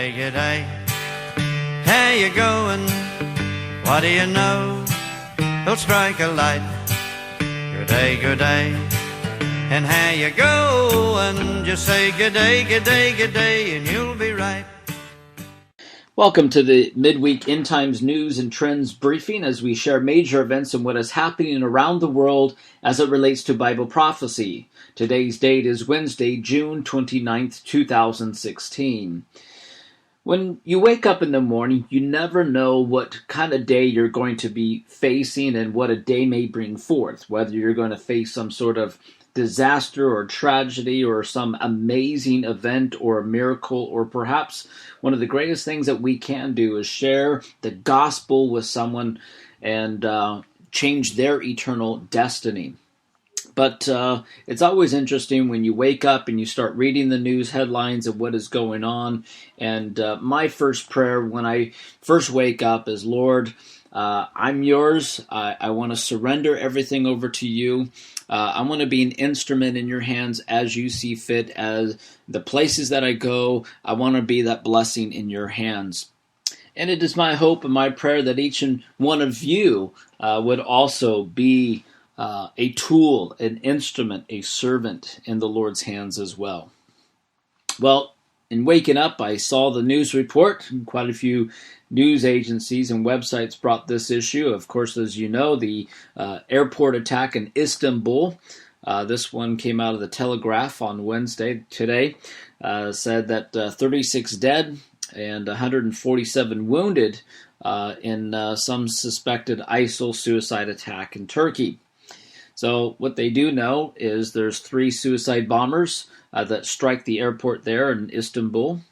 G'day, g'day. How you going? What do you know? They'll strike a light. G'day, g'day. And how you going? Just say g'day, g'day, g'day, and you'll be right. Welcome to the Midweek End Times News and Trends Briefing as we share major events and what is happening around the world as it relates to Bible prophecy. Today's date is Wednesday, June 29th, 2016. When you wake up in the morning, you never know what kind of day you're going to be facing and what a day may bring forth, whether you're going to face some sort of disaster or tragedy or some amazing event or a miracle, or perhaps one of the greatest things that we can do is share the gospel with someone and change their eternal destiny. But it's always interesting when you wake up and you start reading the news headlines of what is going on. And my first prayer when I first wake up is, Lord, I'm yours. I want to surrender everything over to you. I want to be an instrument in your hands as you see fit. As the places that I go, I want to be that blessing in your hands. And it is my hope and my prayer that each and one of you would also be a tool, an instrument, a servant in the Lord's hands as well. Well, in waking up, I saw the news report. Quite a few news agencies and websites brought this issue. Of course, as you know, the airport attack in Istanbul. This one came out of the Telegraph on Wednesday today. Said that 36 dead and 147 wounded in some suspected ISIL suicide attack in Turkey. So what they do know is there's 3 suicide bombers that strike the airport there in Istanbul.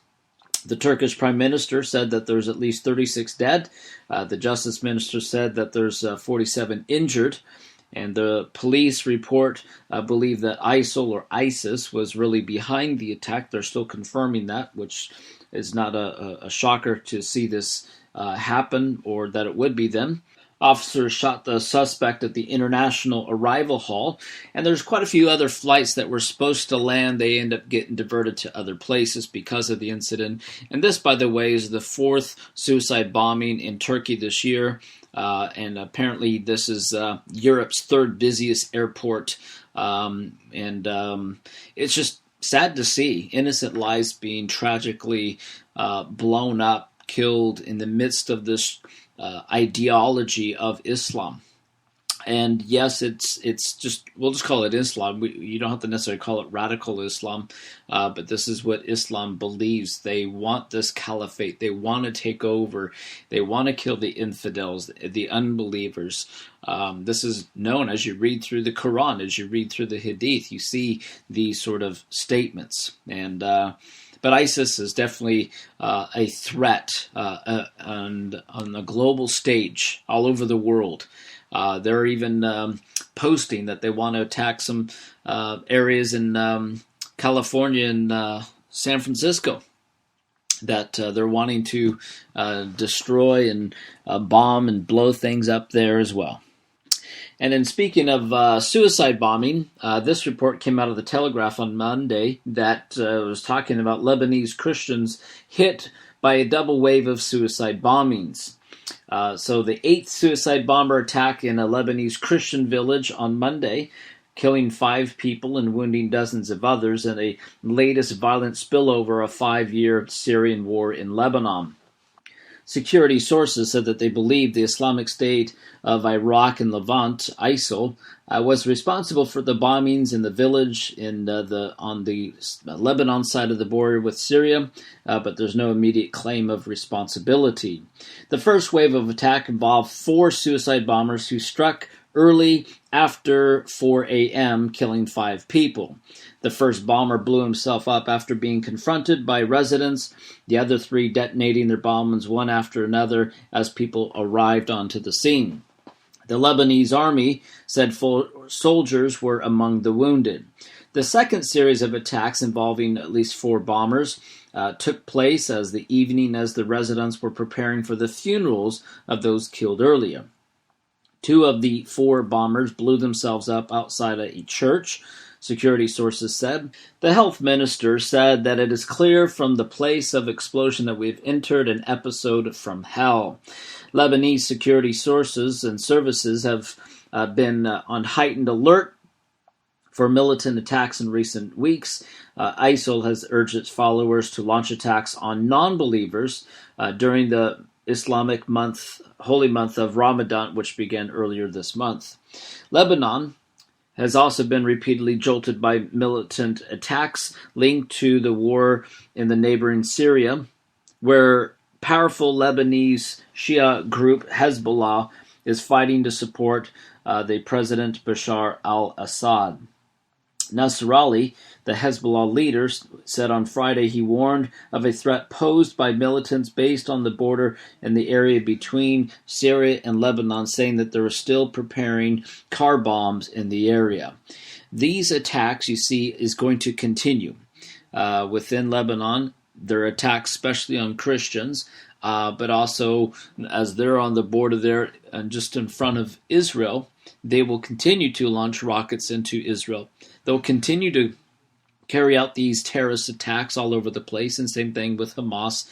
The Turkish Prime Minister said that there's at least 36 dead. The Justice Minister said that there's 47 injured. And the police report believe that ISIL or ISIS was really behind the attack. They're still confirming that, which is not a shocker to see this happen or that it would be them. Officers shot the suspect at the international arrival hall, and there's quite a few other flights that were supposed to land. They end up getting diverted to other places because of the incident. And this, by the way, is the 4th suicide bombing in Turkey this year, and apparently this is Europe's 3rd busiest airport, and it's just sad to see innocent lives being tragically blown up, killed in the midst of this ideology of Islam. And yes, it's just, we'll just call it Islam. You don't have to necessarily call it radical Islam, but this is what Islam believes. They want this caliphate. They want to take over. They want to kill the infidels, the unbelievers. This is known as you read through the Quran, as you read through the Hadith. You see these sort of statements. And but ISIS is definitely a threat on the global stage all over the world. They're even posting that they want to attack some areas in California and San Francisco, that they're wanting to destroy and bomb and blow things up there as well. And then speaking of suicide bombing, this report came out of the Telegraph on Monday that was talking about Lebanese Christians hit by a double wave of suicide bombings. So the 8th suicide bomber attack in a Lebanese Christian village on Monday, killing 5 people and wounding dozens of others, and a latest violent spillover of 5-year Syrian war in Lebanon. Security sources said that they believe the Islamic State of Iraq and Levant, ISIL, was responsible for the bombings in the village on the Lebanon side of the border with Syria, but there's no immediate claim of responsibility. The first wave of attack involved 4 suicide bombers who struck early after 4 a.m., killing 5 people. The first bomber blew himself up after being confronted by residents, the other 3 detonating their bombs one after another as people arrived onto the scene. The Lebanese army said 4 soldiers were among the wounded. The second series of attacks involving at least 4 bombers took place as the evening as the residents were preparing for the funerals of those killed earlier. 2 of the 4 bombers blew themselves up outside a church. security sources said. The health minister said that it is clear from the place of explosion that we've entered an episode from hell. Lebanese security sources and services have been on heightened alert for militant attacks in recent weeks. ISIL has urged its followers to launch attacks on non-believers during the Islamic holy month of Ramadan, which began earlier this month. Lebanon has also been repeatedly jolted by militant attacks linked to the war in the neighboring Syria, where powerful Lebanese Shia group Hezbollah is fighting to support the President Bashar al-Assad. Nasrallah, the Hezbollah leader, said on Friday he warned of a threat posed by militants based on the border in the area between Syria and Lebanon, saying that they were still preparing car bombs in the area. These attacks, you see, is going to continue within Lebanon. There are attacks especially on Christians, but also as they're on the border there and just in front of Israel, they will continue to launch rockets into Israel. They'll continue to carry out these terrorist attacks all over the place, and same thing with Hamas,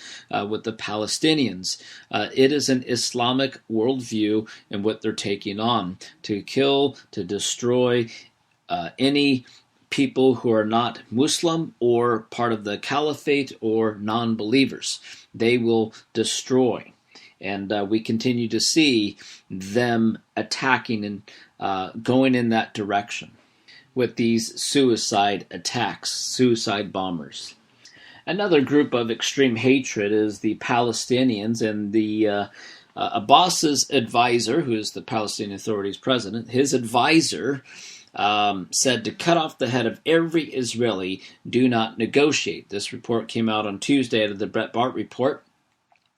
with the Palestinians. It is an Islamic worldview in what they're taking on, to kill, to destroy any people who are not Muslim or part of the caliphate or non-believers. They will destroy. And we continue to see them attacking and going in that direction with these suicide attacks, suicide bombers. Another group of extreme hatred is the Palestinians, and the Abbas's advisor, who is the Palestinian Authority's president, his advisor said to cut off the head of every Israeli, do not negotiate. This report came out on Tuesday out of the Brett Bart report,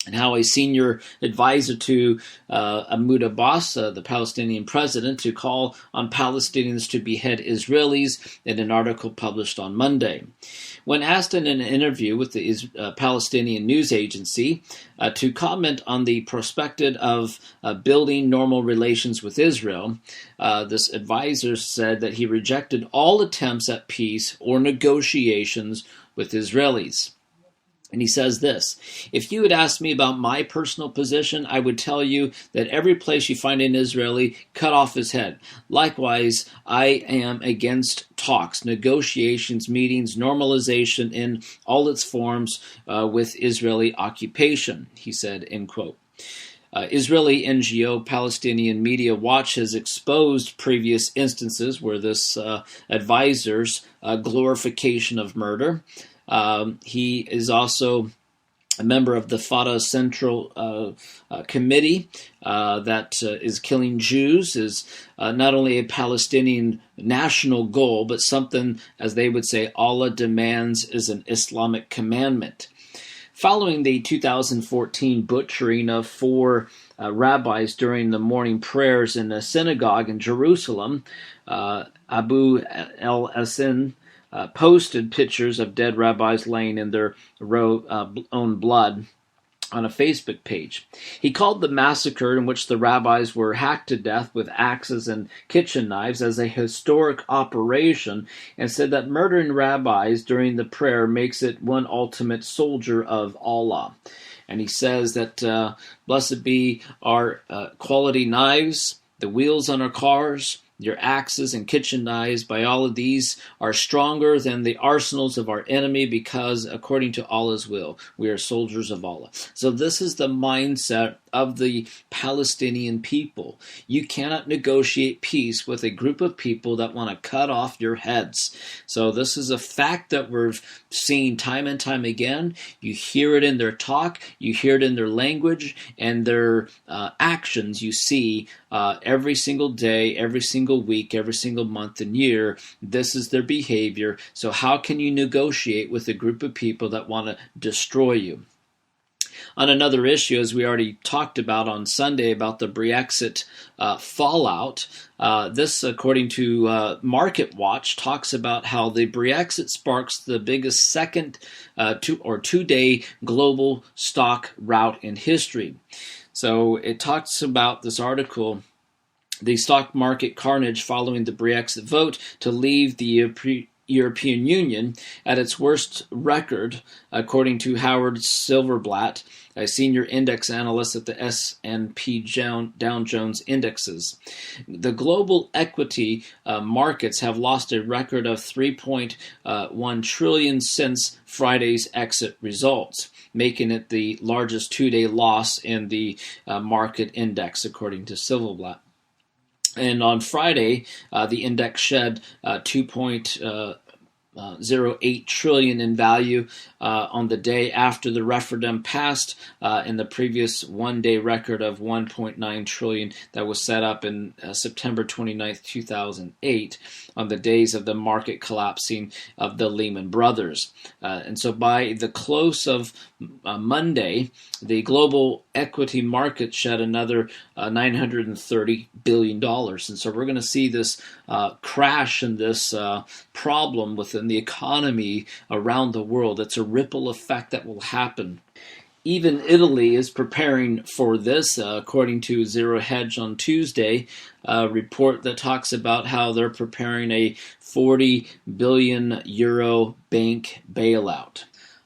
and how a senior advisor to Mahmoud Abbas, the Palestinian president, to call on Palestinians to behead Israelis in an article published on Monday. When asked in an interview with the Palestinian news agency to comment on the prospect of building normal relations with Israel, this advisor said that he rejected all attempts at peace or negotiations with Israelis. And he says this: if you had asked me about my personal position, I would tell you that every place you find an Israeli, cut off his head. Likewise, I am against talks, negotiations, meetings, normalization in all its forms with Israeli occupation, he said, end quote. Israeli NGO Palestinian Media Watch has exposed previous instances where this advisor's glorification of murder. He is also a member of the Fatah Central Committee that is killing Jews, is not only a Palestinian national goal, but something, as they would say, Allah demands is an Islamic commandment. Following the 2014 butchering of 4 rabbis during the morning prayers in a synagogue in Jerusalem, Abu el-Hassan posted pictures of dead rabbis laying in their own blood on a Facebook page. He called the massacre in which the rabbis were hacked to death with axes and kitchen knives as a historic operation, and said that murdering rabbis during the prayer makes it one ultimate soldier of Allah. And he says that blessed be our quality knives, the wheels on our cars, your axes and kitchen knives, by all of these, are stronger than the arsenals of our enemy, because according to Allah's will, we are soldiers of Allah. So this is the mindset of the Palestinian people. You cannot negotiate peace with a group of people that want to cut off your heads. So this is a fact that we've seen time and time again. You hear it in their talk, you hear it in their language, and their actions you see every single day, every single week, every single month and year. This is their behavior. So how can you negotiate with a group of people that want to destroy you? On another issue, as we already talked about on Sunday, about the Brexit fallout, this, according to Market Watch, talks about how the Brexit sparks the biggest two-day global stock rout in history. So it talks about, this article The stock market carnage following the Brexit vote to leave the European Union at its worst record, according to Howard Silverblatt, a senior index analyst at the S&P Dow Jones Indexes. The global equity markets have lost a record of $3.1 trillion since Friday's exit results, making it the largest two-day loss in the market index, according to Silverblatt. And on Friday, the index shed 2.08 trillion in value on the day after the referendum passed, in the previous one-day record of 1.9 trillion that was set up in September 29th, 2008, on the days of the market collapsing of the Lehman Brothers. And so by the close of Monday, the global equity market shed another $930 billion. And so we're going to see this crash and this problem within the economy around the world. It's a ripple effect that will happen. Even Italy is preparing for this, according to Zero Hedge on Tuesday, a report that talks about how they're preparing a 40 billion euro bank bailout.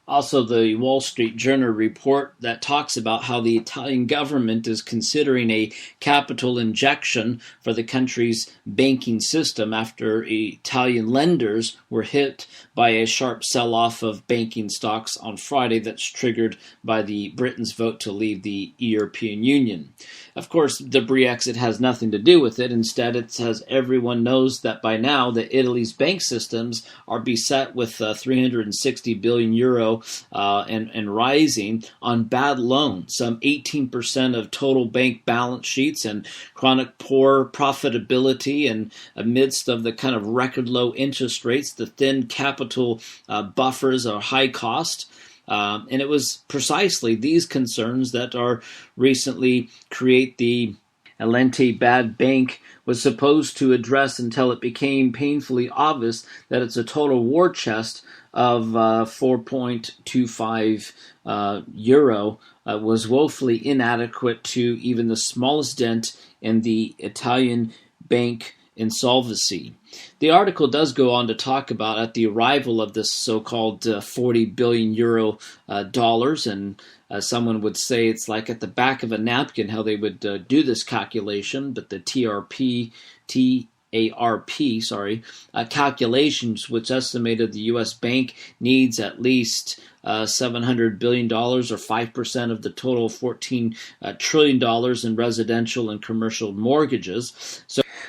Also, the Wall Street Journal report that talks about how the Italian government is considering a capital injection for the country's banking system after Italian lenders were hit by a sharp sell-off of banking stocks on Friday that's triggered by the Britain's vote to leave the European Union. Of course, the Brexit has nothing to do with it. Instead, it says everyone knows that by now that Italy's bank systems are beset with 360 billion euro and rising on bad loans, some 18% of total bank balance sheets, and chronic poor profitability, and amidst of the kind of record low interest rates, the thin capital buffers are high cost. And it was precisely these concerns that are recently create the Alente bad bank was supposed to address until it became painfully obvious that it's a total war chest of 4.25 euro was woefully inadequate to even the smallest dent in the Italian bank insolvency. The article does go on to talk about at the arrival of this so-called 40 billion euro dollars, and someone would say it's like at the back of a napkin how they would do this calculation, but the calculations, which estimated the U.S. bank needs at least $700 billion, or 5% of the total $14 trillion in residential and commercial mortgages.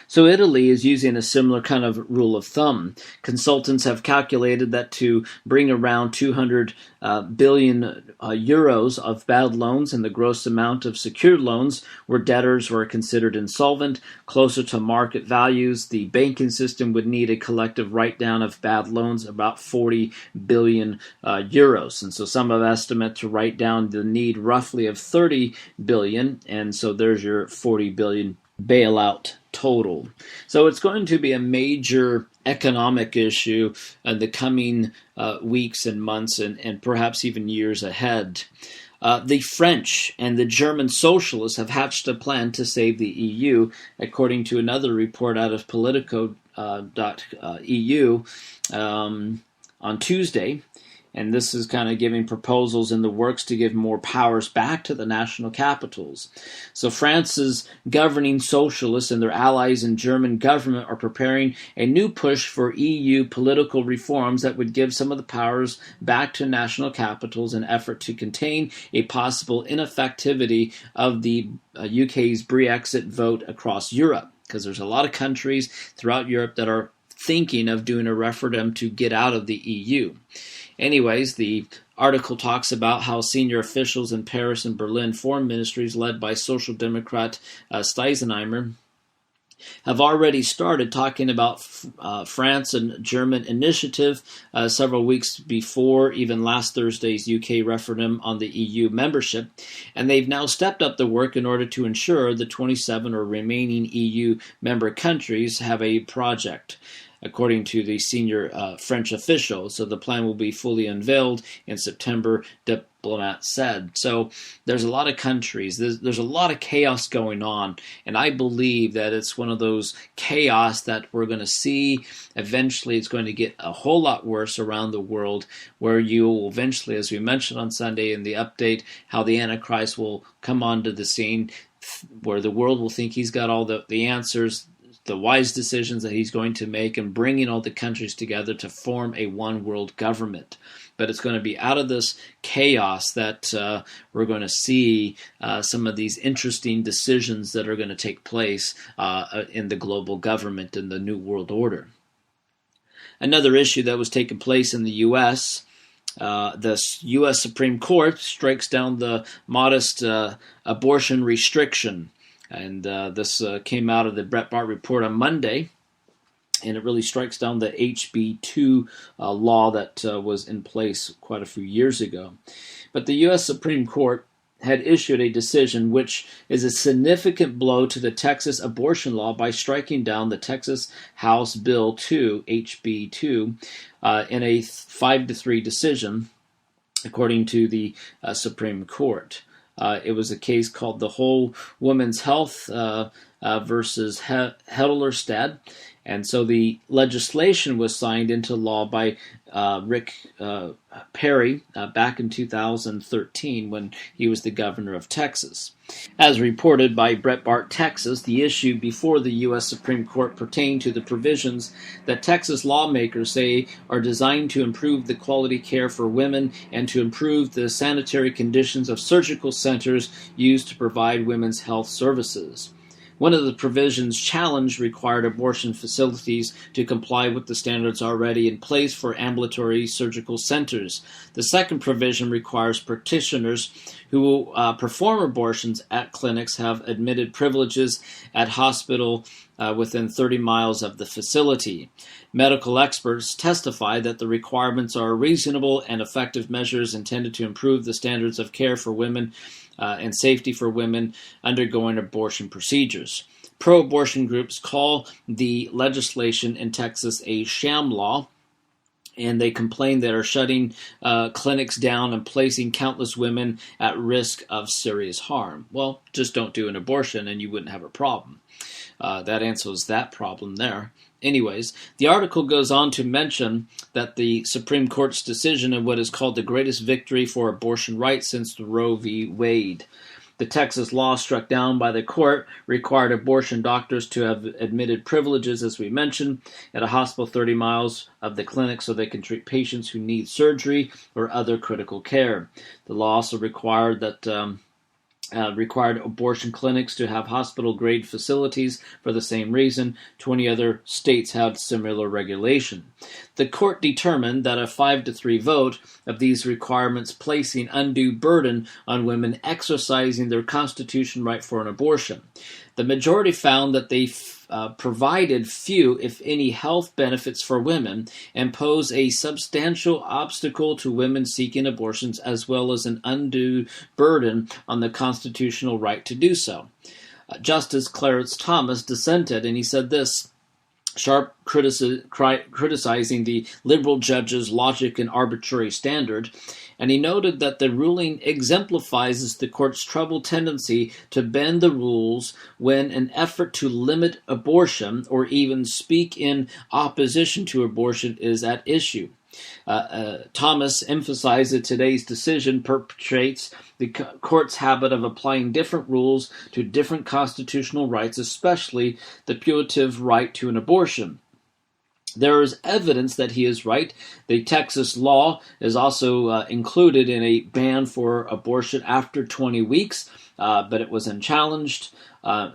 So Italy is using a similar kind of rule of thumb. Consultants have calculated that to bring around 200 billion euros of bad loans and the gross amount of secured loans where debtors were considered insolvent, closer to market values, the banking system would need a collective write-down of bad loans about 40 billion euros. And so some have estimated to write down the need roughly of 30 billion, and so there's your 40 billion bailout total. So it's going to be a major economic issue in the coming weeks and months and perhaps even years ahead. The French and the German socialists have hatched a plan to save the EU, according to another report out of Politico.eu on Tuesday. And this is kind of giving proposals in the works to give more powers back to the national capitals. So France's governing socialists and their allies in German government are preparing a new push for EU political reforms that would give some of the powers back to national capitals in an effort to contain a possible ineffectivity of the UK's Brexit vote across Europe. Because there's a lot of countries throughout Europe that are thinking of doing a referendum to get out of the EU. Anyways, the article talks about how senior officials in Paris and Berlin foreign ministries led by Social Democrat Steisenheimer have already started talking about France and German initiative several weeks before even last Thursday's UK referendum on the EU membership, and they've now stepped up the work in order to ensure the 27 or remaining EU member countries have a project, according to the senior French official. So the plan will be fully unveiled in September, diplomat said. So there's a lot of countries, there's a lot of chaos going on, and I believe that it's one of those chaos that we're going to see. Eventually it's going to get a whole lot worse around the world, where you will eventually, as we mentioned on Sunday in the update, how the Antichrist will come onto the scene, where the world will think he's got all the answers, the wise decisions that he's going to make, and bringing all the countries together to form a one world government. But it's going to be out of this chaos that we're going to see some of these interesting decisions that are going to take place in the global government and the New World Order. Another issue that was taking place in the U.S., the U.S. Supreme Court strikes down the modest abortion restriction. And this came out of the Breitbart report on Monday, and it really strikes down the HB 2 law that was in place quite a few years ago. But the U.S. Supreme Court had issued a decision which is a significant blow to the Texas abortion law by striking down the Texas House Bill 2, HB 2, in a 5-3 decision, according to the Supreme Court. It was a case called the Whole Woman's Health versus Hedelstead. And so the legislation was signed into law by Rick Perry back in 2013 when he was the governor of Texas. As reported by Breitbart Texas, the issue before the U.S. Supreme Court pertained to the provisions that Texas lawmakers say are designed to improve the quality care for women and to improve the sanitary conditions of surgical centers used to provide women's health services. One of the provisions challenged required abortion facilities to comply with the standards already in place for ambulatory surgical centers. The second provision requires practitioners who perform abortions at clinics have admitted privileges at hospital within 30 miles of the facility. Medical experts testify that the requirements are reasonable and effective measures intended to improve the standards of care for women and safety for women undergoing abortion procedures. Pro-abortion groups call the legislation in Texas a sham law, and they complain that are shutting clinics down and placing countless women at risk of serious harm. Well, just don't do an abortion and you wouldn't have a problem. That answers that problem there. Anyways, the article goes on to mention that the Supreme Court's decision in what is called the greatest victory for abortion rights since the Roe v. Wade. The Texas law struck down by the court required abortion doctors to have admitted privileges, as we mentioned, at a hospital 30 miles of the clinic so they can treat patients who need surgery or other critical care. The law also required that required abortion clinics to have hospital-grade facilities for the same reason. 20 other states had similar regulation. The court determined that a 5-3 vote of these requirements placing undue burden on women exercising their constitutional right for an abortion. The majority found that they provided few, if any, health benefits for women and pose a substantial obstacle to women seeking abortions, as well as an undue burden on the constitutional right to do so. Justice Clarence Thomas dissented, and he said this, sharp criticizing the liberal judge's logic and arbitrary standard, and he noted that the ruling exemplifies the court's troubled tendency to bend the rules when an effort to limit abortion or even speak in opposition to abortion is at issue. Thomas emphasized that today's decision perpetrates the court's habit of applying different rules to different constitutional rights, especially the putative right to an abortion. There is evidence that he is right. The Texas law is also included in a ban for abortion after 20 weeks, but it was unchallenged.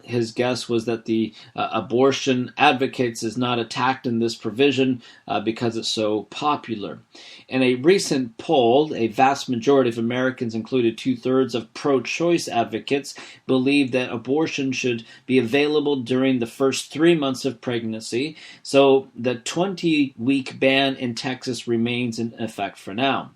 His guess was that the abortion advocates is not attacked in this provision because it's so popular. In a recent poll, a vast majority of Americans, including 2/3 of pro-choice advocates, believe that abortion should be available during the first 3 months of pregnancy, so the 20-week ban in Texas remains in effect for now.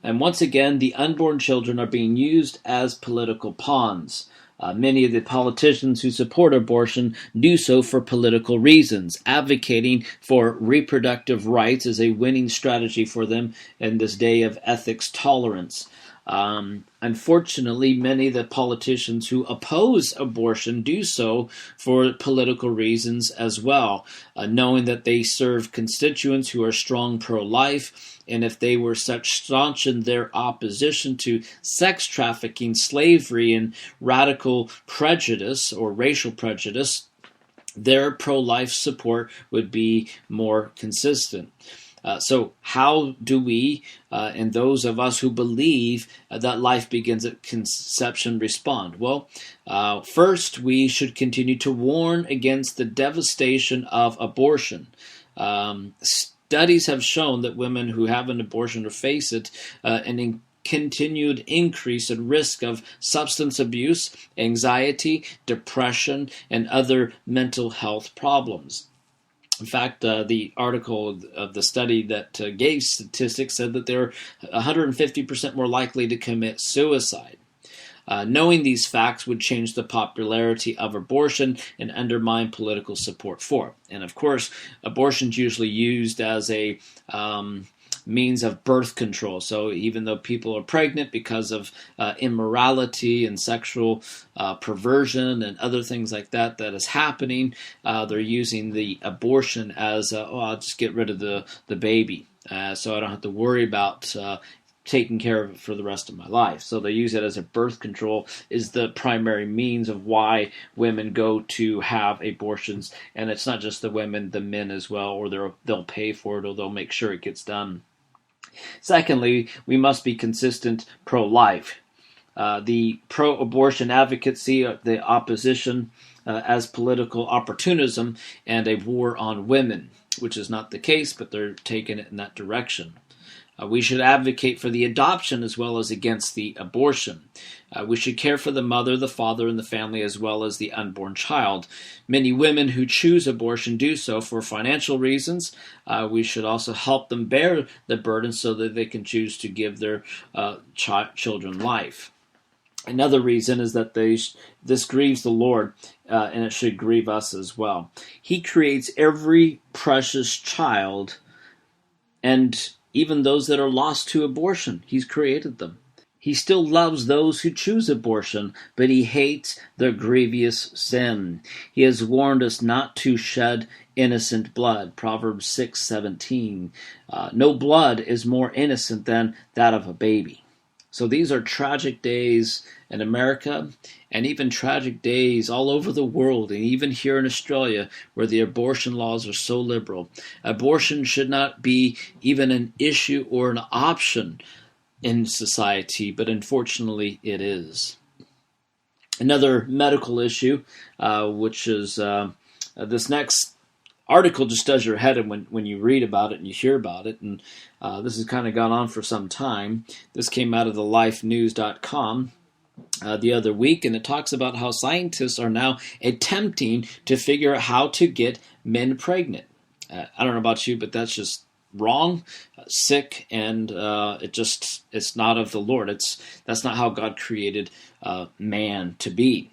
And once again, the unborn children are being used as political pawns. Many of the politicians who support abortion do so for political reasons, advocating for reproductive rights as a winning strategy for them in this day of ethics tolerance. Unfortunately, many of the politicians who oppose abortion do so for political reasons as well, knowing that they serve constituents who are strong pro-life, and if they were such staunch in their opposition to sex trafficking, slavery, and radical prejudice or racial prejudice, their pro-life support would be more consistent. So how do we, and those of us who believe that life begins at conception, respond? Well, first, we should continue to warn against the devastation of abortion. Studies have shown that women who have an abortion or face it, an continued increase in risk of substance abuse, anxiety, depression, and other mental health problems. In fact, the article of the study that gave statistics said that they're 150% more likely to commit suicide. Knowing these facts would change the popularity of abortion and undermine political support for it. And of course, abortion is usually used as a means of birth control. So even though people are pregnant because of immorality and sexual perversion and other things like that is happening, they're using the abortion as, I'll just get rid of the baby, so I don't have to worry about taking care of it for the rest of my life. So they use it as a birth control is the primary means of why women go to have abortions. And it's not just the women, the men as well, or they'll pay for it or they'll make sure it gets done. Secondly, we must be consistent pro-life. The pro-abortion advocacy, the opposition as political opportunism and a war on women, which is not the case, but they're taking it in that direction. We should advocate for the adoption as well as against the abortion. We should care for the mother, the father, and the family as well as the unborn child. Many women who choose abortion do so for financial reasons. We should also help them bear the burden so that they can choose to give their children life. Another reason is that this grieves the Lord, and it should grieve us as well. He creates every precious child, and even those that are lost to abortion, He's created them. He still loves those who choose abortion, but He hates their grievous sin. He has warned us not to shed innocent blood. Proverbs 6:17. No blood is more innocent than that of a baby. So these are tragic days in America and even tragic days all over the world and even here in Australia where the abortion laws are so liberal. Abortion should not be even an issue or an option in society, but unfortunately it is. Another medical issue, which is this next article just does your head in when you read about it and you hear about it, and this has kind of gone on for some time. This came out of the lifenews.com the other week, and it talks about how scientists are now attempting to figure out how to get men pregnant. I don't know about you, but that's just wrong, sick, and it's not of the Lord. That's not how God created man to be.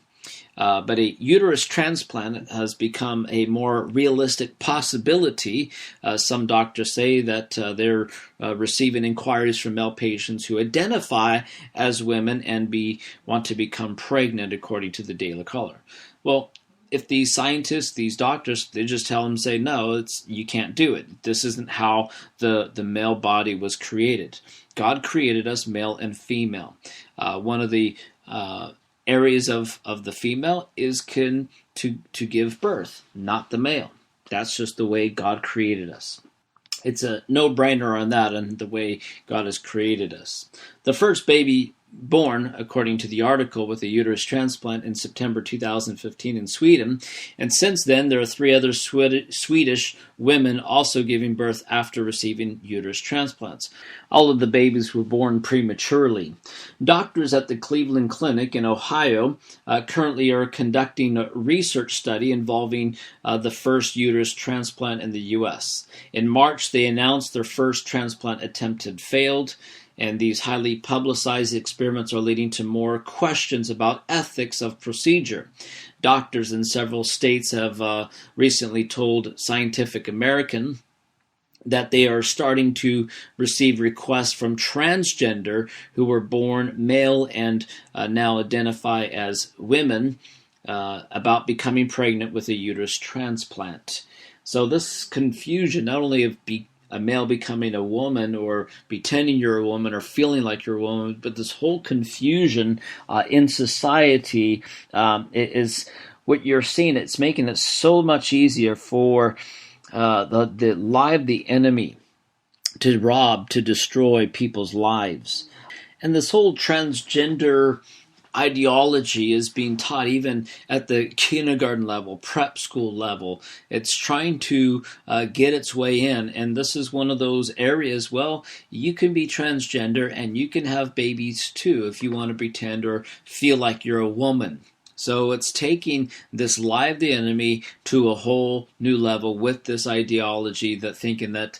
But a uterus transplant has become a more realistic possibility. Some doctors say that they're receiving inquiries from male patients who identify as women and want to become pregnant, according to the Daily Caller. Well, if these scientists, these doctors, they just tell them, say, no, you can't do it. This isn't how the male body was created. God created us male and female. One of the areas of the female is to give birth, not the male. That's just the way God created us. It's a no-brainer on that and the way God has created us. The first baby born, according to the article, with a uterus transplant in September 2015 in Sweden, and since then there are 3 other Swedish women also giving birth after receiving uterus transplants. All of the babies were born prematurely. Doctors at the Cleveland Clinic in Ohio currently are conducting a research study involving the first uterus transplant in the U.S. In March, they announced their first transplant attempt had failed, And these highly publicized experiments are leading to more questions about ethics of procedure. Doctors in several states have recently told Scientific American that they are starting to receive requests from transgender who were born male and now identify as women about becoming pregnant with a uterus transplant. So this confusion, not only of a male becoming a woman or pretending you're a woman or feeling like you're a woman, but this whole confusion in society is what you're seeing. It's making it so much easier for the lie of the enemy to rob, to destroy people's lives. And this whole transgender ideology is being taught even at the kindergarten level, prep school level. It's trying to get its way in, and this is one of those areas, well, you can be transgender and you can have babies too if you want to pretend or feel like you're a woman. So it's taking this lie of the enemy to a whole new level with this ideology, that thinking that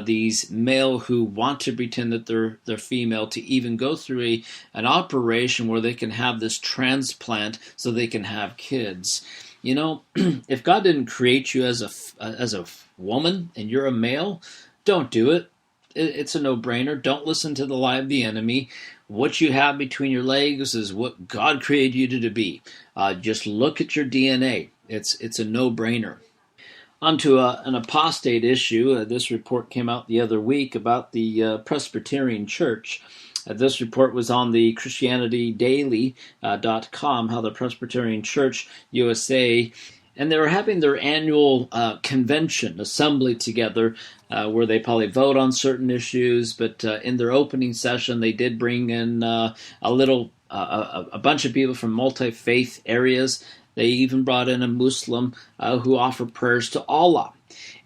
these male who want to pretend that they're female to even go through an operation where they can have this transplant so they can have kids. You know, if God didn't create you as a woman and you're a male, don't do it. It's a no-brainer. Don't listen to the lie of the enemy. What you have between your legs is what God created you to be. Just look at your DNA. It's a no-brainer. Onto an apostate issue. This report came out the other week about the Presbyterian Church. This report was on the ChristianityDaily.com, how the Presbyterian Church USA, and they were having their annual convention, assembly together, where they probably vote on certain issues. But in their opening session, they did bring in a bunch of people from multi-faith areas. They even brought in a Muslim who offered prayers to Allah.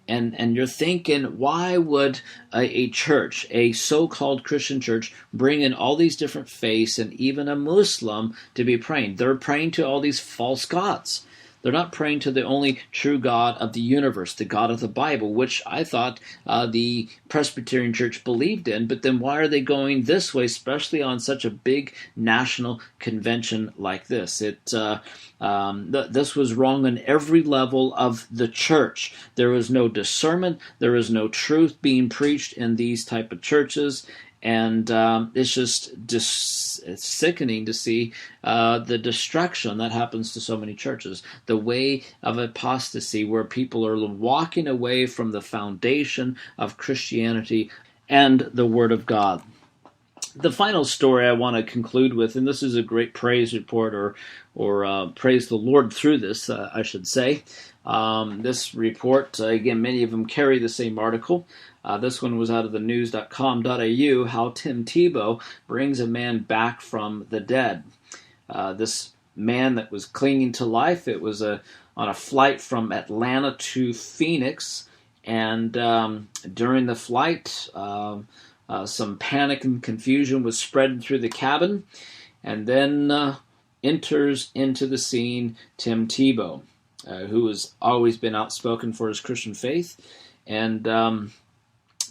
And you're thinking, why would a church, a so-called Christian church, bring in all these different faiths and even a Muslim to be praying? They're praying to all these false gods. They're not praying to the only true God of the universe, the God of the Bible, which I thought the Presbyterian Church believed in. But then why are they going this way, especially on such a big national convention like this? This was wrong on every level of the church. There was no discernment. There was no truth being preached in these type of churches. And it's just it's sickening to see the destruction that happens to so many churches. The way of apostasy, where people are walking away from the foundation of Christianity and the Word of God. The final story I want to conclude with, and this is a great praise report, or praise the Lord through this, I should say. This report, again, many of them carry the same article. This one was out of the news.com.au, how Tim Tebow brings a man back from the dead. This man that was clinging to life, it was on a flight from Atlanta to Phoenix, and during the flight, some panic and confusion was spread through the cabin, and then enters into the scene Tim Tebow, who has always been outspoken for his Christian faith, and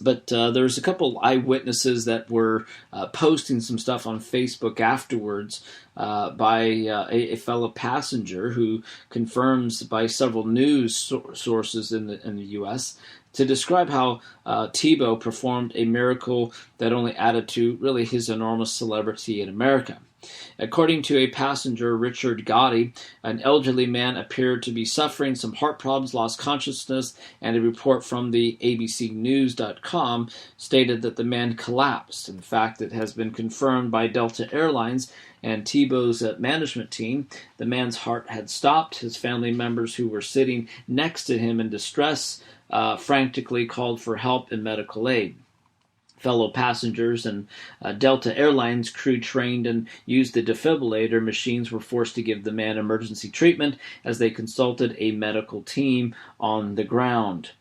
but there's a couple eyewitnesses that were posting some stuff on Facebook afterwards by a fellow passenger who confirms by several news sources in the U.S. to describe how Tebow performed a miracle that only added to really his enormous celebrity in America. According to a passenger, Richard Gotti, an elderly man appeared to be suffering some heart problems, lost consciousness, and a report from the abcnews.com stated that the man collapsed. In fact, it has been confirmed by Delta Airlines and Tebow's management team. The man's heart had stopped. His family members, who were sitting next to him in distress, frantically called for help and medical aid. Fellow passengers and Delta Airlines crew trained and used the defibrillator machines were forced to give the man emergency treatment as they consulted a medical team on the ground.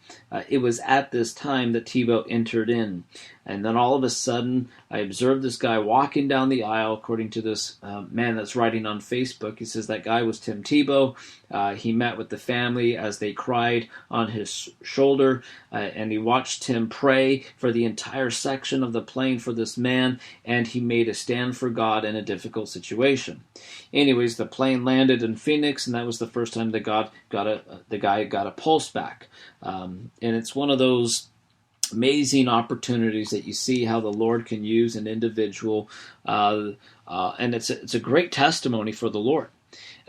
It was at this time that Tebow entered in. And then all of a sudden, I observed this guy walking down the aisle, according to this man that's writing on Facebook. He says that guy was Tim Tebow. He met with the family as they cried on his shoulder, and he watched Tim pray for the entire section of the plane for this man, and he made a stand for God in a difficult situation. Anyways, the plane landed in Phoenix, and that was the first time the guy got a pulse back. And it's one of those amazing opportunities that you see how the Lord can use an individual, and it's a great testimony for the Lord.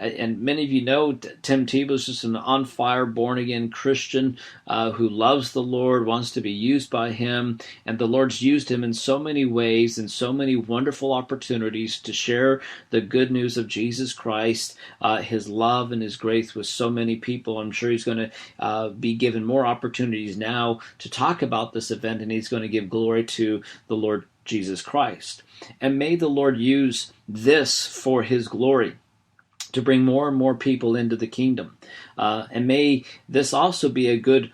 And many of you know Tim Tebow is just an on-fire, born-again Christian who loves the Lord, wants to be used by Him, and the Lord's used him in so many ways and so many wonderful opportunities to share the good news of Jesus Christ, His love and His grace with so many people. I'm sure he's going to be given more opportunities now to talk about this event, and he's going to give glory to the Lord Jesus Christ. And may the Lord use this for His glory, to bring more and more people into the kingdom. And may this also be a good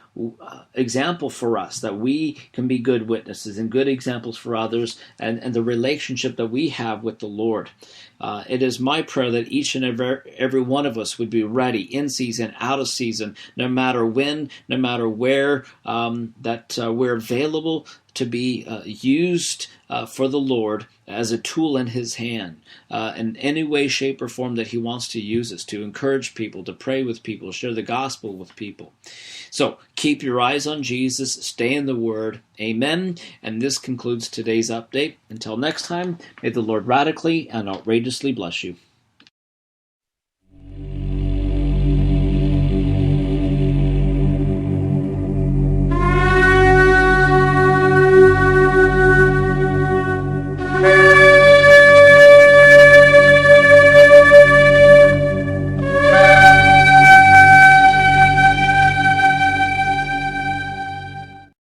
example for us, that we can be good witnesses and good examples for others, and the relationship that we have with the Lord. It is my prayer that each and every one of us would be ready, in season, out of season, no matter when, no matter where, that we're available to be used for the Lord as a tool in His hand, in any way, shape, or form that He wants to use us, to encourage people, to pray with people, share the gospel with people. So keep your eyes on Jesus, stay in the Word. Amen. And this concludes today's update. Until next time, may the Lord radically and outrageously bless you.